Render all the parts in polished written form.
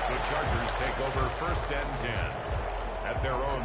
The Chargers take over 1st and 10 at their own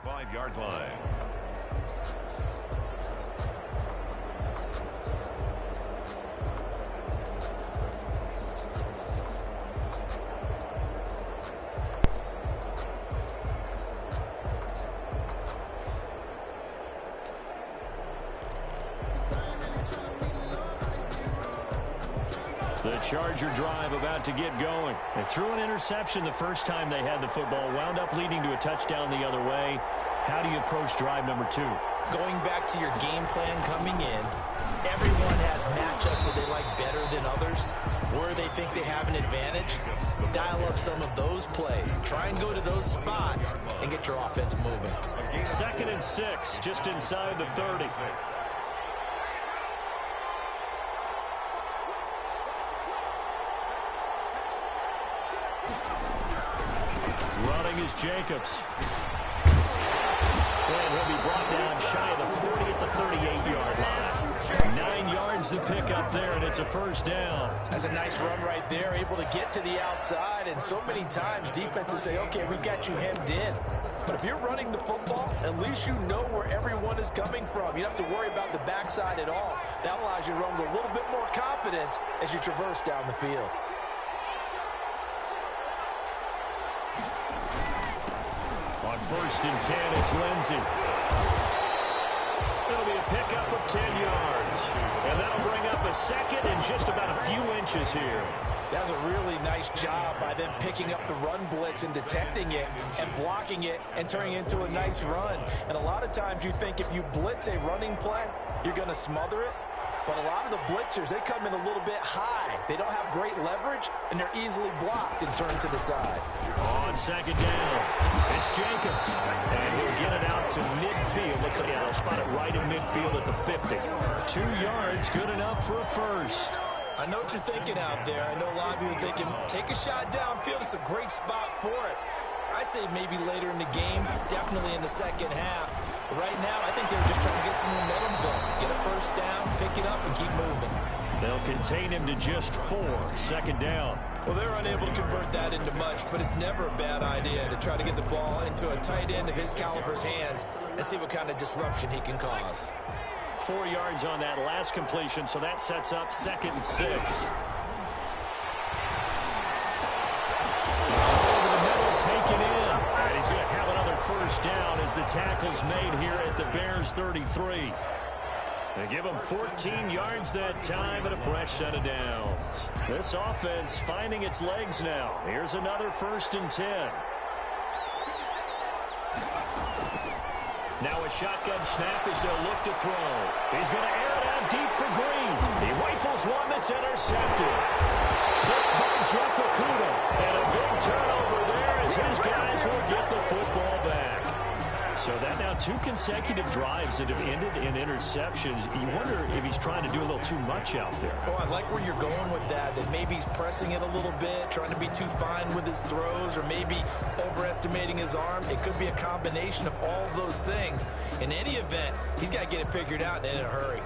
25-yard line. The Charger drive about to get going. They threw an interception the first time they had the football, wound up leading to a touchdown the other way. How do you approach drive number 2? Going back to your game plan coming in, everyone has matchups that they like better than others, where they think they have an advantage. Dial up some of those plays. Try and go to those spots and get your offense moving. 2nd and 6, just inside the 30. Running is Jacobs. And he'll be brought down shy of the 40 at the 38-yard line. 9 yards to pick up there, and it's a first down. That's a nice run right there, able to get to the outside. And so many times defenses say, okay, we got you hemmed in. But if you're running the football, at least you know where everyone is coming from. You don't have to worry about the backside at all. That allows you to run with a little bit more confidence as you traverse down the field. On 1st and 10, it's Lindsey. It'll be a pickup of 10 yards. And that'll bring up a second and just about a few inches here. That was a really nice job by them picking up the run blitz and detecting it and blocking it and turning it into a nice run. And a lot of times you think if you blitz a running play, you're going to smother it. But a lot of the blitzers, they come in a little bit high. They don't have great leverage, and they're easily blocked and turned to the side. On 2nd down, it's Jacobs. And he'll get it out to midfield. Looks like they'll spot it right in midfield at the 50. 2 yards, good enough for a first. I know what you're thinking out there. I know a lot of you are thinking, take a shot downfield. It's a great spot for it. I'd say maybe later in the game, definitely in the second half. But right now, I think they're just trying to get some momentum going. Get a first down, pick it up, and keep moving. They'll contain him to just 4. 2nd down. Well, they're unable to convert that into much, but it's never a bad idea to try to get the ball into a tight end of his caliber's hands and see what kind of disruption he can cause. 4 yards on that last completion, so that sets up 2nd and 6. Over the middle, taken in. And he's going to have another first down as the tackle's made here at the Bears' 33. They give him 14 yards that time and a fresh set of downs. This offense finding its legs now. Here's another 1st and 10. Now a shotgun snap as they'll look to throw. He's going to air it out deep for Green. He rifles one that's intercepted. Picked by Jeff Okuda. And a big turnover there as his guys will get the football back. So that now 2 consecutive drives that have ended in interceptions. You wonder if he's trying to do a little too much out there. Oh, I like where you're going with that maybe he's pressing it a little bit, trying to be too fine with his throws, or maybe overestimating his arm. It could be a combination of all of those things. In any event, he's got to get it figured out and in a hurry.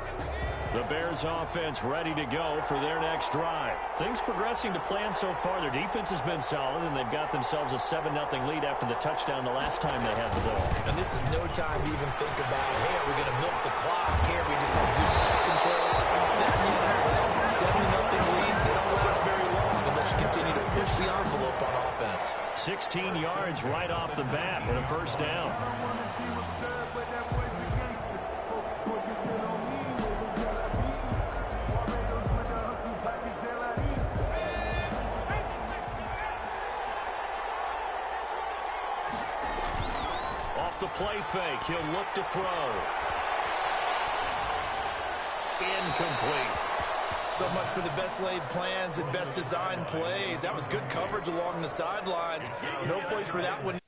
The Bears offense ready to go for their next drive. Things progressing to plan so far. Their defense has been solid, and they've got themselves a 7-0 lead after the touchdown the last time they had the ball. And this is no time to even think about, hey, are we going to milk the clock? Here, we just have good ball control. This is the NFL. 7-0 leads, they don't last very long unless you continue to push the envelope on offense. 16 yards right off the bat and a first down. The play fake. He'll look to throw. Incomplete. So much for the best laid plans and best designed plays. That was good coverage along the sidelines. No place for that one.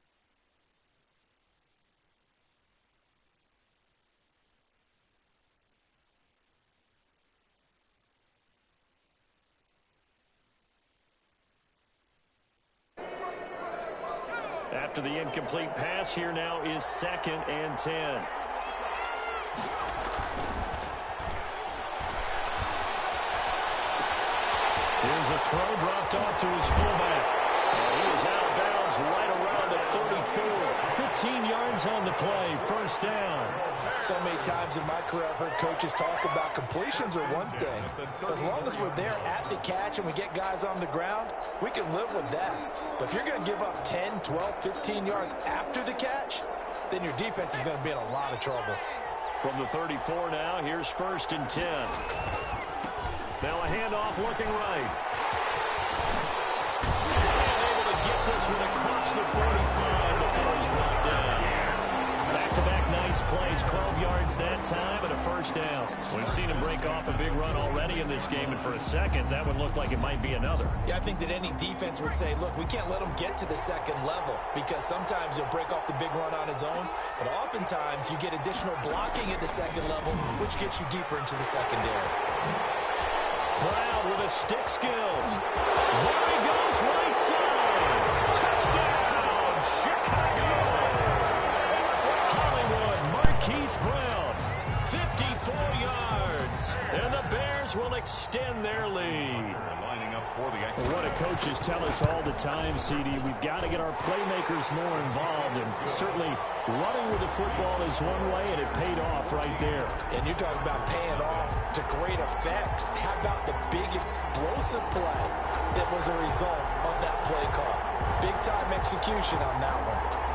After the incomplete pass, here now is 2nd and 10. Here's a throw dropped off to his fullback. And he is out of bounds right around the 34. 15 yards on the play, first down. So many times in my career I've heard coaches talk about completions are one thing. But as long as we're there at the catch and we get guys on the ground, we can live with that. But if you're going to give up 10, 12, 15 yards after the catch, then your defense is going to be in a lot of trouble. From the 34 now, here's first and 10. Now a handoff looking right. And able to get this one across the 45 before he's brought down. Back-to-back nice plays, 12 yards that time and a first down. We've seen him break off a big run already in this game, and for a second, that one looked like it might be another. Yeah, I think that any defense would say, look, we can't let him get to the second level because sometimes he'll break off the big run on his own, but oftentimes you get additional blocking at the second level, which gets you deeper into the secondary. Brown with the stick skills. There he goes, right side. Touchdown, Chicago. Marquise Brown, 54 yards, and the Bears will extend their lead. Lining up for the extra. What do coaches tell us all the time, CD? We've got to get our playmakers more involved, and certainly running with the football is one way, and it paid off right there. And you're talking about paying off to great effect. How about the big explosive play that was a result of that play call? Big-time execution on that one.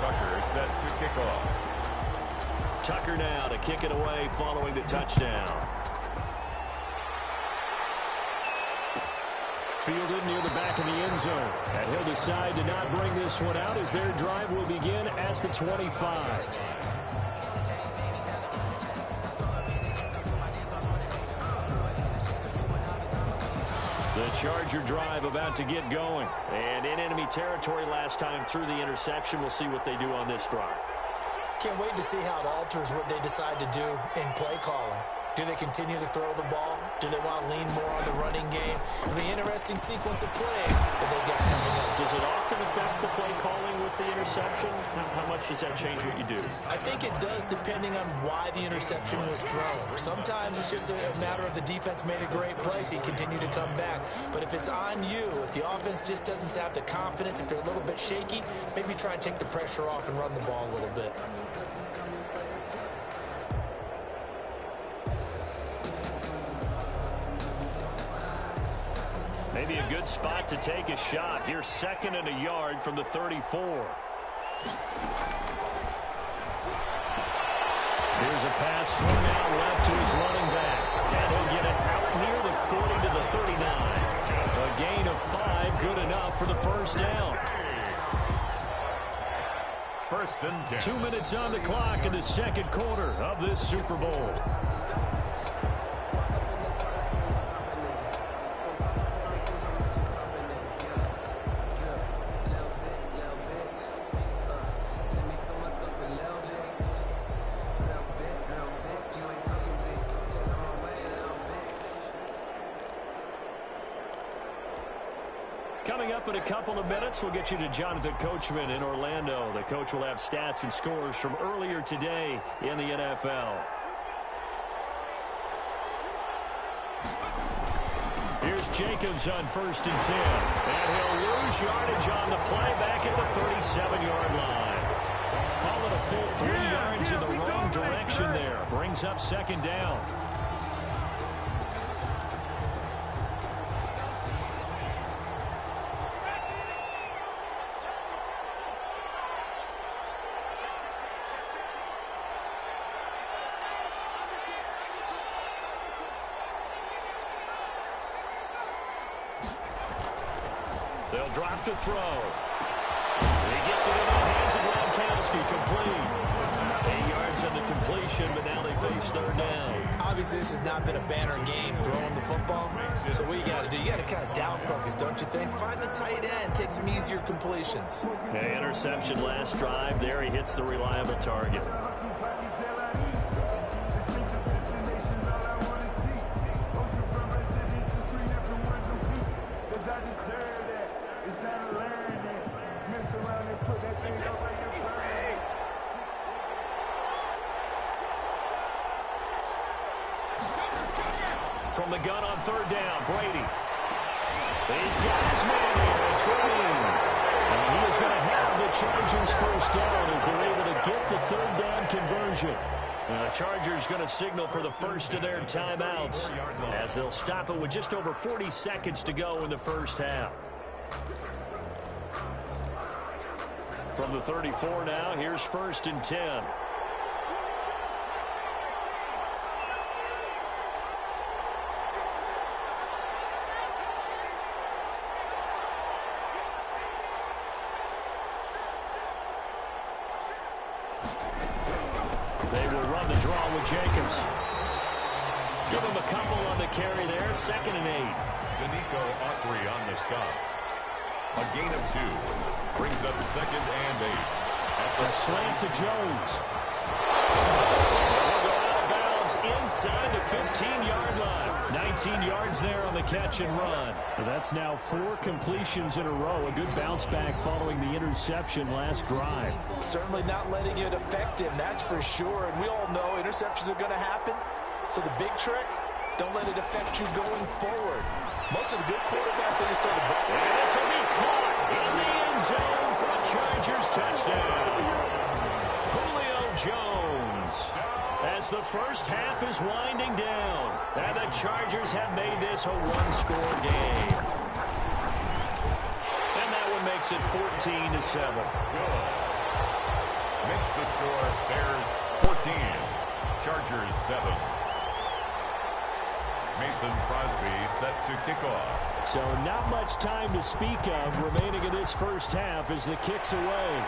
Tucker set to kick off. Tucker now to kick it away following the touchdown. Fielded near the back of the end zone. And he'll decide to not bring this one out as their drive will begin at the 25. The Charger drive about to get going. And in enemy territory last time through the interception. We'll see what they do on this drive. Can't wait to see how it alters what they decide to do in play calling. Do they continue to throw the ball? Do they want to lean more on the running game? It'll be an interesting sequence of plays that they got coming up. Does it often affect the play calling with the interception? How much does that change what you do? I think it does depending on why the interception was thrown. Sometimes it's just a matter of the defense made a great play, so you continue to come back. But if it's on you, if the offense just doesn't have the confidence, if they're a little bit shaky, maybe try and take the pressure off and run the ball a little bit. Maybe a good spot to take a shot. Here's second and a yard from the 34. Here's a pass swung out left to his running back. And he'll get it out near the 40 to the 39. A gain of 5, good enough for the first down. First and 10. 2 minutes on the clock in the second quarter of this Super Bowl. Coming up in a couple of minutes, we'll get you to Jonathan Coachman in Orlando. The coach will have stats and scores from earlier today in the NFL. Here's Jacobs on first and 10. And he'll lose yardage on the play back at the 37-yard line. Call it a full 3 yards in the wrong direction there. Brings up second down. They'll drop to throw. He gets it in the hands of Gronkowski, complete. 8 yards on the completion, but now they face third down. Obviously, this has not been a banner game throwing the football. So what you got to do, you got to kind of down focus, don't you think? Find the tight end, take some easier completions. Okay, interception last drive. There he hits the reliable target. From from the gun on third down. Brady. He's got his man here. It's Green. And he is going to have the Chargers first down as they're able to get the third down conversion. The Chargers going to signal for the first of their timeouts as they'll stop it with just over 40 seconds to go in the first half. From the 34 now, here's 1st and 10. They will run the draw with Jacobs. Give him a couple on the carry there. 2nd and 8. Danico Autry on the stop. A gain of 2. Brings up 2nd and 8. A slant to Jones. They'll go out of bounds inside the 15-yard line. 19 yards there on the catch and run. That's now 4 completions in a row. A good bounce back following the interception last drive. Certainly not letting it affect him, that's for sure. And we all know interceptions are going to happen. So the big trick, don't let it affect you going forward. Most of the good quarterbacks, they just start to break. And this will be caught in the end zone for a Chargers touchdown. Julio Jones. As the first half is winding down, and the Chargers have made this a one-score game. And that one makes it 14-7. Good. Makes the score Bears 14, Chargers 7. Mason Crosby set to kick off. So not much time to speak of remaining in this first half as the kick's away.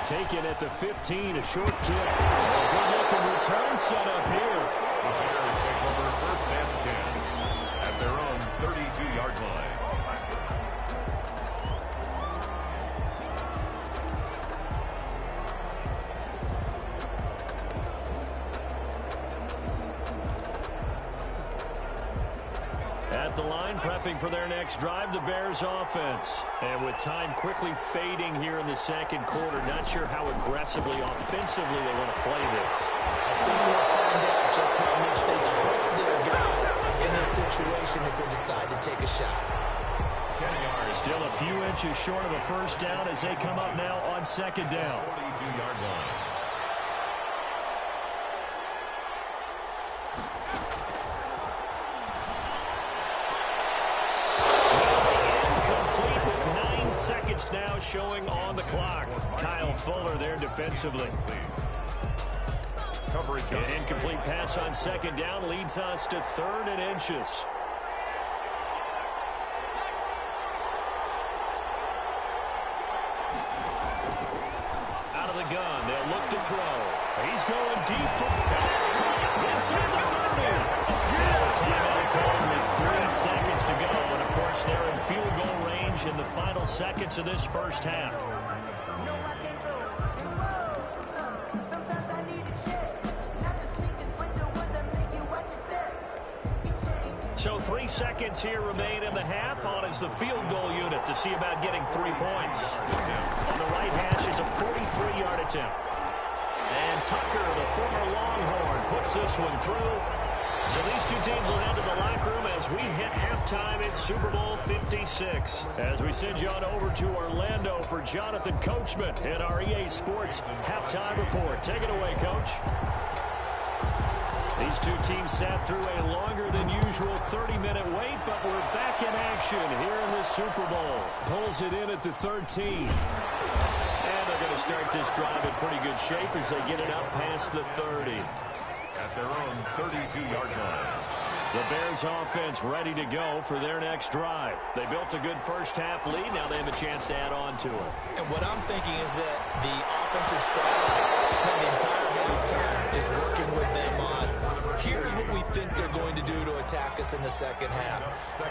Taken at the 15, a short kick. A good-looking return set up here. The Bears take over 1st and 10 at their own 32-yard line. At the line, prepping for their next drive, the Bears offense. And with time quickly fading here in the second quarter, not sure how aggressively, offensively they want to play this. I think we'll find out just how much they trust their guys in this situation if they decide to take a shot. 10 yards. Still a few inches short of a first down as they come up now on 2nd down. 42-yard line. Seconds now showing on the clock. Kyle Fuller there defensively. Coverage. An incomplete pass on 2nd down leads us to 3rd and inches. Out of the gun, they'll look to throw. He's going deep for that's caught inside the 30. Timeout called with 3 seconds to go, and of course they're in field goal range in the final seconds of this first half. So 3 seconds here remain in the half. On is the field goal unit to see about getting 3 points. On the right hash, it's a 43-yard attempt. And Tucker, the former Longhorn, puts this one through. So these two teams will head to the locker room as we hit halftime in Super Bowl 56. As we send you on over to Orlando for Jonathan Coachman in our EA Sports halftime report. Take it away, Coach. These two teams sat through a longer than usual 30-minute wait, but we're back in action here in the Super Bowl. Pulls it in at the 13. And they're going to start this drive in pretty good shape as they get it up past the 30. At their own 32-yard line. The Bears offense ready to go for their next drive. They built a good first half lead. Now they have a chance to add on to it. And what I'm thinking is that the offensive staff spent the entire halftime just working with them on here's what we think they're going to do to attack us in the second half.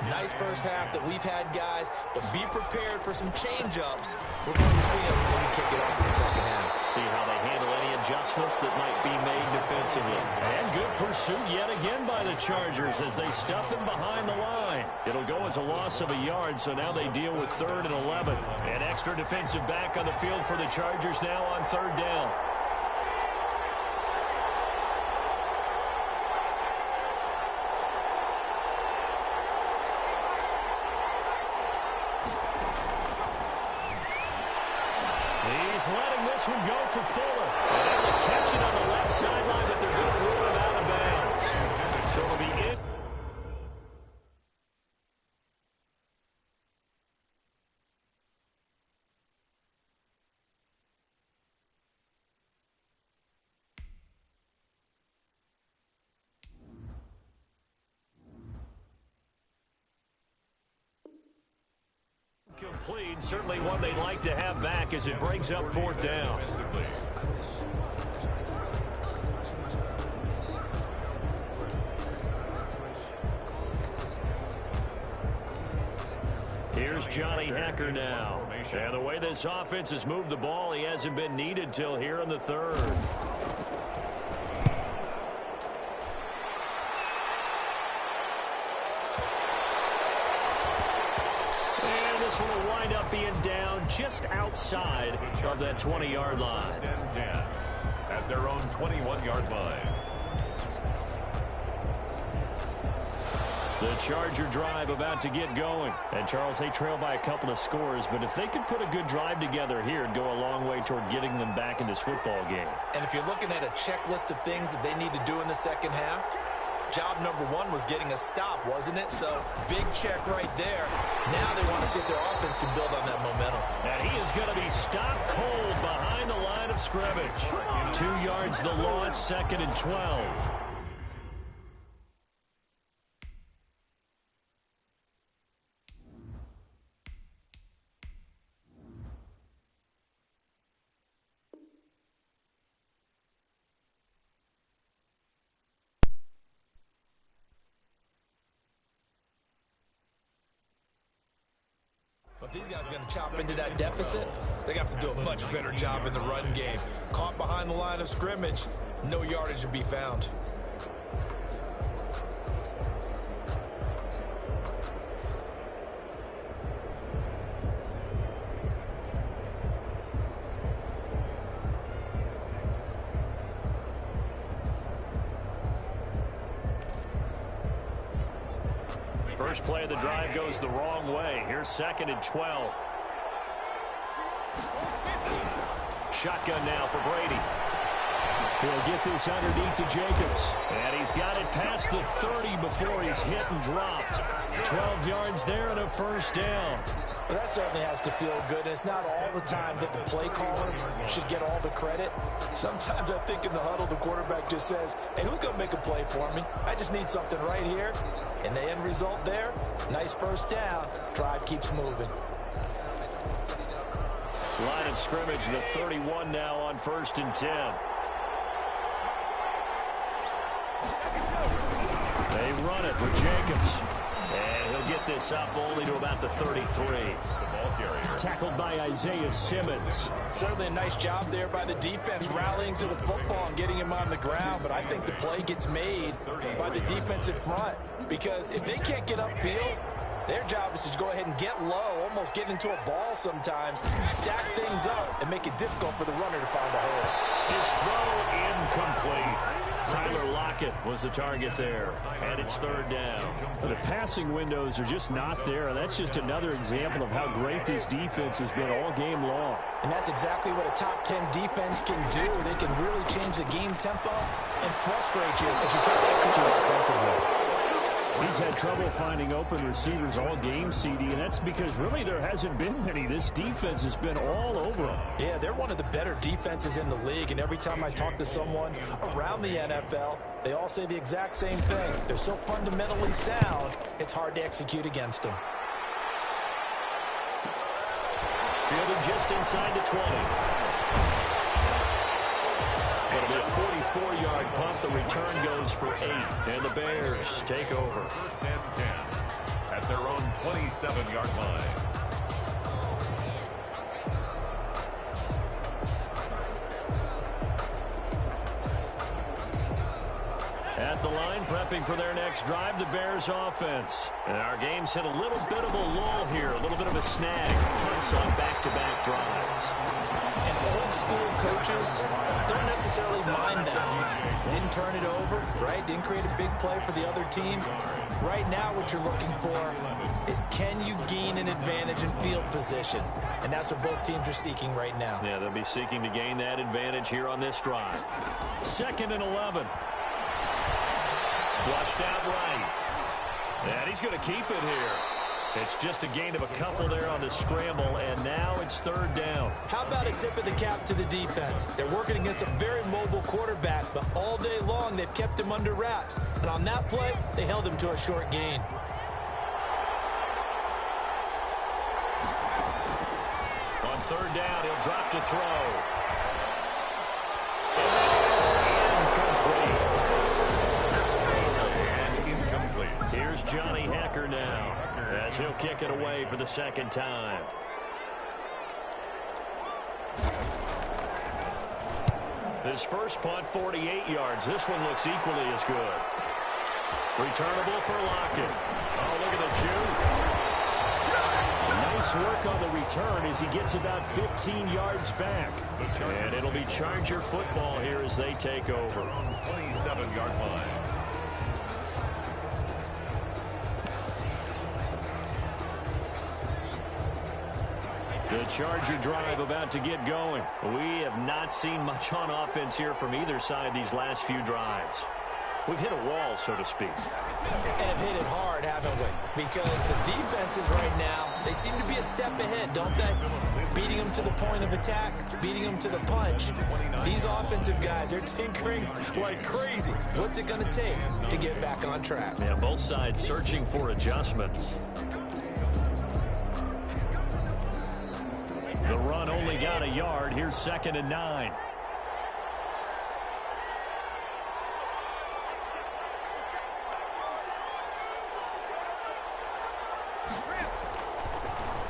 Nice first half that we've had, guys, but be prepared for some change-ups. We're going to see them when we kick it off in the second half. See how they handle any adjustments that might be made defensively. And good pursuit yet again by the Chargers as they stuff him behind the line. It'll go as a loss of a yard, so now they deal with 3rd and 11. An extra defensive back on the field for the Chargers now on 3rd down. is letting this one go for Fuller. And able to catch it on the left sideline, but they're going to rule it out of bounds. So it'll be in. Complete, certainly one they'd like to have back as it brings up fourth down. Here's Johnny Hacker now. And the way this offense has moved the ball, he hasn't been needed till here in the third. This one will wind up being down just outside of that 20-yard line. At their own 21-yard line. The Charger drive about to get going. And, Charles, they trail by a couple of scores, but if they could put a good drive together here, it'd go a long way toward getting them back in this football game. And if you're looking at a checklist of things that they need to do in the second half, job number one was getting a stop, wasn't it? So, big check right there. Now they want to see if their offense can build on that momentum. And he is going to be stopped cold behind the line of scrimmage. 2 yards the loss, 2nd and 12. If these guys are going to chop into that deficit, they got to do a much better job in the run game. Caught behind the line of scrimmage, no yardage to be found. First play of the drive goes the wrong way. Here's 2nd and 12. Shotgun now for Brady. He'll get this underneath to Jacobs. And he's got it past the 30 before he's hit and dropped. 12 yards there and a first down. Well, that certainly has to feel good. And it's not all the time that the play caller should get all the credit. Sometimes I think in the huddle, the quarterback just says, hey, who's going to make a play for me? I just need something right here. And the end result there, nice first down. Drive keeps moving. Line of scrimmage, the 31 now on 1st and 10. They run it with Jacobs. And he'll get this up only to about the 33. Tackled by Isaiah Simmons. Certainly a nice job there by the defense, rallying to the football and getting him on the ground. But I think the play gets made by the defensive front. Because if they can't get upfield, their job is to go ahead and get low, almost get into a ball sometimes, stack things up, and make it difficult for the runner to find a hole. His throw incomplete. Tyler Lockett was the target there, and it's 3rd down. The passing windows are just not there, and that's just another example of how great this defense has been all game long. And that's exactly what a top 10 defense can do. They can really change the game tempo and frustrate you as you try to execute offensively. He's had trouble finding open receivers all game, CD, and that's because really there hasn't been many. This defense has been all over them. Yeah, they're one of the better defenses in the league, and every time I talk to someone around the NFL, they all say the exact same thing. They're so fundamentally sound, it's hard to execute against them. Fielded just inside the 20. It'll be a 44-yard punt. The return goes for 8. And the Bears take over. 1st and 10 at their own 27-yard line. At the line, prepping for their next drive, the Bears offense. And our game's hit a little bit of a lull here, a little bit of a snag. Punts on back-to-back drives. And old school coaches don't necessarily mind that. Didn't turn it over, right? Didn't create a big play for the other team. Right now what you're looking for is, can you gain an advantage in field position? And that's what both teams are seeking right now. Yeah, they'll be seeking to gain that advantage here on this drive. 2nd and 11. Flushed out right. And he's going to keep it here. It's just a gain of a couple there on the scramble, and now it's 3rd down. How about a tip of the cap to the defense? They're working against a very mobile quarterback, but all day long they've kept him under wraps. And on that play, they held him to a short gain. On 3rd down, he'll drop to throw. And incomplete. Here's Johnny Hecker now, as he'll kick it away for the 2nd time. His first punt, 48 yards. This one looks equally as good. Returnable for Lockett. Oh, look at the juke. Nice work on the return as he gets about 15 yards back. And it'll be Charger football here as they take over. On 27-yard line. The Charger drive about to get going. We have not seen much on offense here from either side these last few drives. We've hit a wall, so to speak. And have hit it hard, haven't we? Because the defenses right now, they seem to be a step ahead, don't they? Beating them to the point of attack, beating them to the punch. These offensive guys, they're tinkering like crazy. What's it going to take to get back on track? Yeah, both sides searching for adjustments. The run only got a yard. Here's 2nd and 9.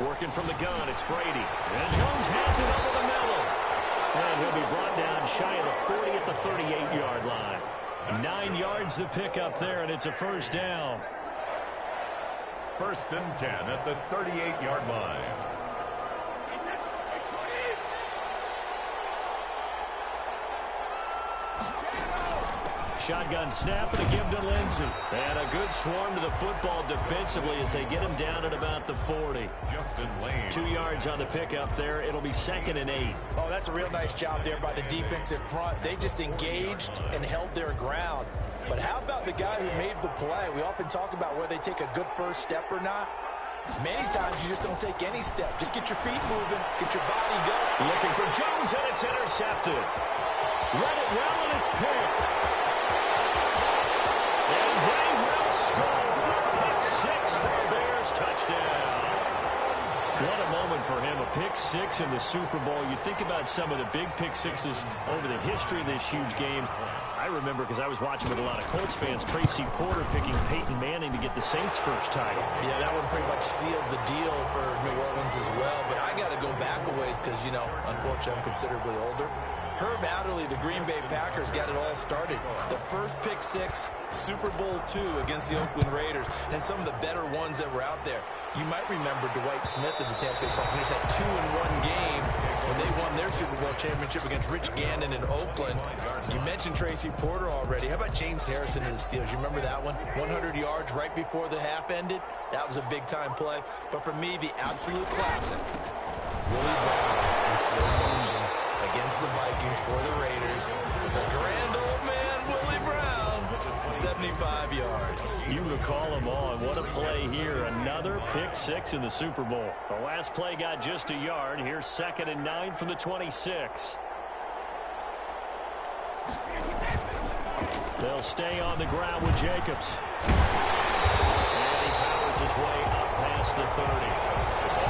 Working from the gun, it's Brady. And Jones has it over the middle. And he'll be brought down shy of the 40 at the 38-yard line. 9 yards to pick up there, and it's a 1st down. 1st and 10 at the 38-yard line. Shotgun snap and a give to Lindsey. And a good swarm to the football defensively as they get him down at about the 40. Justin Lane. 2 yards on the pickup there. It'll be 2nd and 8. Oh, that's a real nice job there by the defensive front. They just engaged and held their ground. But how about the guy who made the play? We often talk about whether they take a good first step or not. Many times you just don't take any step. Just get your feet moving, get your body going. Looking for Jones, and it's intercepted. Read it well, and it's picked. And they will score. Pick 6 for the Bears. Touchdown. What a moment for him. A pick 6 in the Super Bowl. You think about some of the big pick 6s over the history of this huge game. I remember, because I was watching with a lot of Colts fans, Tracy Porter picking Peyton Manning to get the Saints' first title. Yeah, that one pretty much sealed the deal for New Orleans as well. But I got to go back a ways because, you know, unfortunately I'm considerably older. Herb Adderley, the Green Bay Packers, got it all started. The first pick 6, Super Bowl II against the Oakland Raiders, and some of the better ones that were out there. You might remember Dwight Smith of the Tampa Bay Buccaneers had 2 in one game when they won their Super Bowl championship against Rich Gannon in Oakland. You mentioned Tracy Porter already. How about James Harrison of the Steelers? You remember that one? 100 yards right before the half ended. That was a big-time play. But for me, the absolute classic, Willie Brown in slow motion against the Vikings for the Raiders. The grand old man, Willie Brown, 75 yards. You recall them all, and what a play here. Another pick 6 in the Super Bowl. The last play got just a yard. Here's 2nd and 9 from the 26. They'll stay on the ground with Jacobs. And he powers his way up past the 30.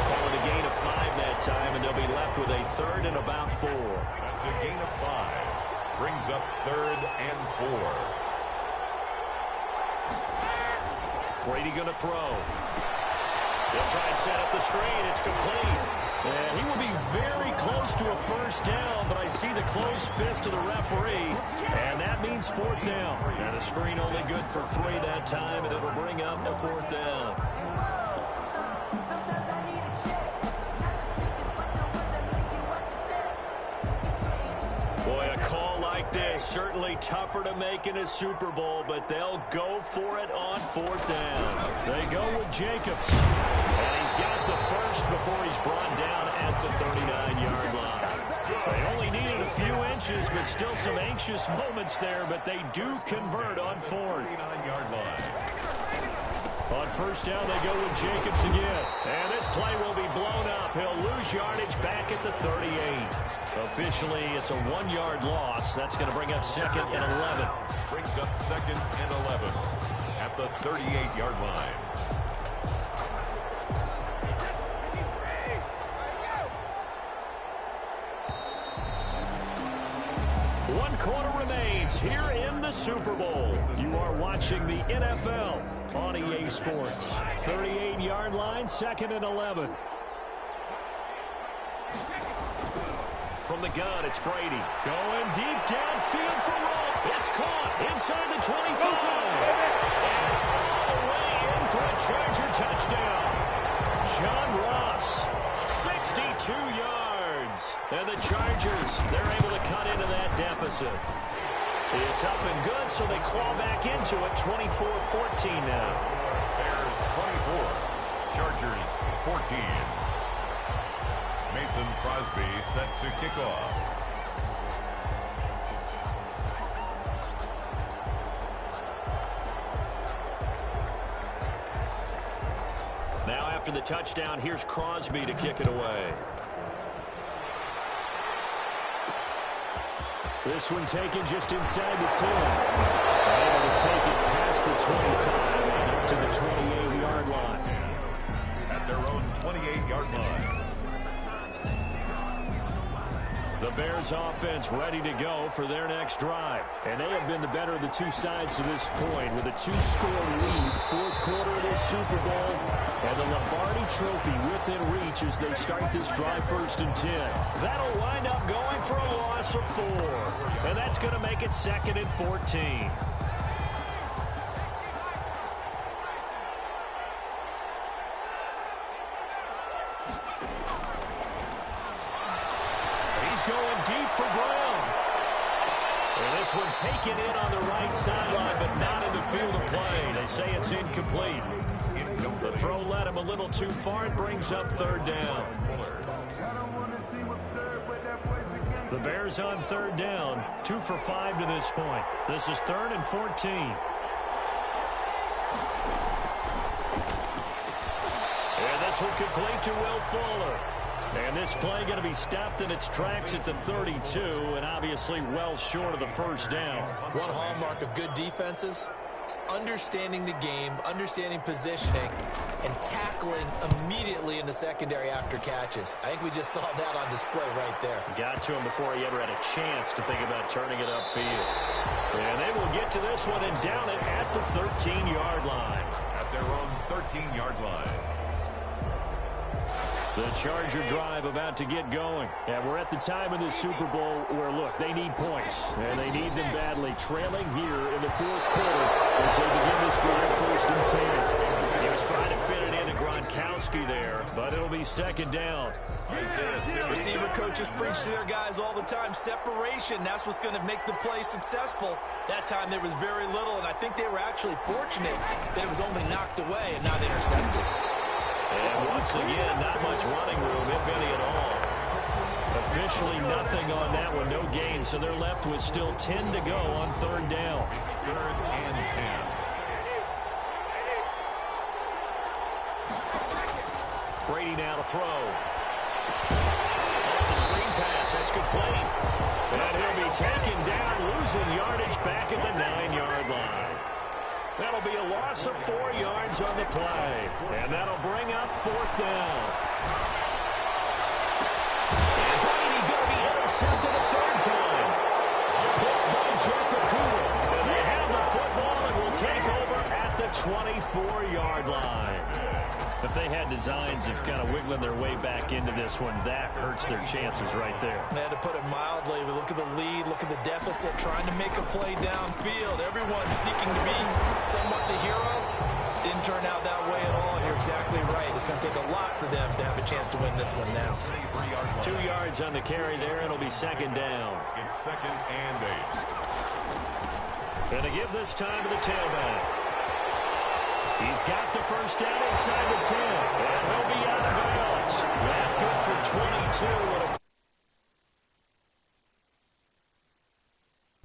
Calling a gain of 5 that time, and they'll be left with a 3rd and about 4. That's a gain of 5. Brings up 3rd and 4. Brady going to throw. They'll try and set up the screen. It's complete. And he will be very close to a first down, but I see the closed fist of the referee, and that means 4th down. And a screen only good for 3 that time, and it'll bring up a 4th down. Boy, a call like this play is certainly tougher to make in a Super Bowl, but they'll go for it on 4th down. They go with Jacobs. And he's got the first before he's brought down at the 39-yard line. They only needed a few inches, but still some anxious moments there, but they do convert on 4th. 39-yard line. On 1st down, they go with Jacobs again. And this play will be blown up. He'll lose yardage back at the 38. Officially, it's a 1-yard loss. That's going to bring up 2nd and 11. Brings up 2nd and 11 at the 38-yard line. One quarter remains here in the Super Bowl. You are watching the NFL on EA Sports. 38-yard line, 2nd and 11. From the gun, it's Brady. Going deep downfield for Rowe. It's caught inside the 25. And all the way in for a Charger touchdown. John Ross, 62 yards. And the Chargers, they're able to cut into that deficit. It's up and good, so they claw back into it, 24-14 now. Bears 24, Chargers 14. Mason Crosby set to kick off. Now after the touchdown, here's Crosby to kick it away. This one taken just inside the 10. Able to take it past the 25 and up to the 28-yard line. At their own 28-yard line. The Bears offense ready to go for their next drive. And they have been the better of the two sides to this point with a 2-score lead, 4th quarter of this Super Bowl, and the Lombardi Trophy within reach as they start this drive 1st and 10. That'll wind up going for a loss of 4. And that's going to make it 2nd and 14. Going deep for Brown. And this one taken in on the right sideline, but not in the field of play. They say it's incomplete. The throw led him a little too far. It brings up 3rd down. The Bears on 3rd down, 2 for 5 to this point. This is 3rd and 14. And this one complete to Will Fuller. And this play going to be stopped in its tracks at the 32, and obviously well short of the 1st down. One hallmark of good defenses is understanding the game, understanding positioning, and tackling immediately in the secondary after catches. I think we just saw that on display right there. Got to him before he ever had a chance to think about turning it upfield. And they will get to this one and down it at the 13-yard line. At their own 13-yard line. The Charger drive about to get going. And we're at the time in the Super Bowl where, look, they need points. And they need them badly. Trailing here in the 4th quarter as they begin this drive 1st and 10. He was trying to fit it into Gronkowski there, but it'll be 2nd down. Receiver coaches preach to their guys all the time. Separation, that's what's going to make the play successful. That time there was very little, and I think they were actually fortunate that it was only knocked away and not intercepted. And once again, not much running room, if any at all. Officially nothing on that one, no gain, so they're left with still 10 to go on 3rd down. 3rd and 10. Brady now to throw. That's a screen pass, that's complete. And he'll be taken down, losing yardage back at the 9-yard line. That'll be a loss of 4 yards on the play. And that'll bring up 4th down. And Brady going to be intercepted a 3rd time. Picked by Jeff Okuda. And they have the football and will take over at the 24-yard line. If they had designs of kind of wiggling their way back into this one, that hurts their chances right there. They had to put it mildly. We look at the lead, look at the deficit, trying to make a play downfield. Everyone's seeking to be somewhat the hero. Didn't turn out that way at all here You're exactly right. It's going to take a lot for them to have a chance to win this one now. 2 yards on the carry there. It'll be second down. It's second and 8. And to give this time to the tailback. He's got the first down inside the 10. And he'll be out of bounds. Not good for 22.